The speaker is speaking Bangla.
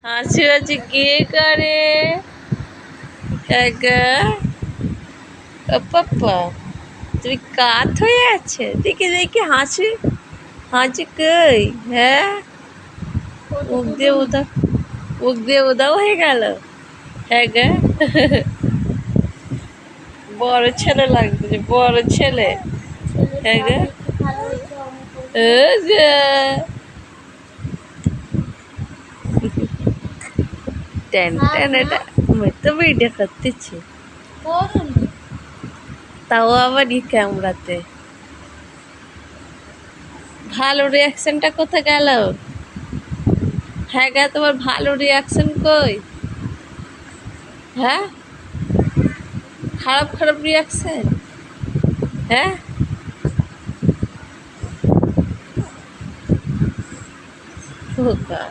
হাসি হাসি কে করে কাকা ও পাপ্পা তুমি কাত হয়ে আছে দেখি দেখি হাসি হাসি কই হ্যাঁ মুখ দিয়ে উদা মুখ দিয়ে উদাও হয়ে গেল হ্যাঁ গা বড় ছেলে লাগছে বড় ছেলে হ্যাঁ গা ও গা টেন টেন এটা আমি তো ভিডিও করতেছি তাও আবার ই ক্যামেরাতে ভালো রিয়াকশনটা কোথায় গেল হ্যাঁ গা তোমার ভালো রিয়াকশন কই হ্যাঁ খারাপ খারাপ রিয়াকশন হ্যাঁ খোকা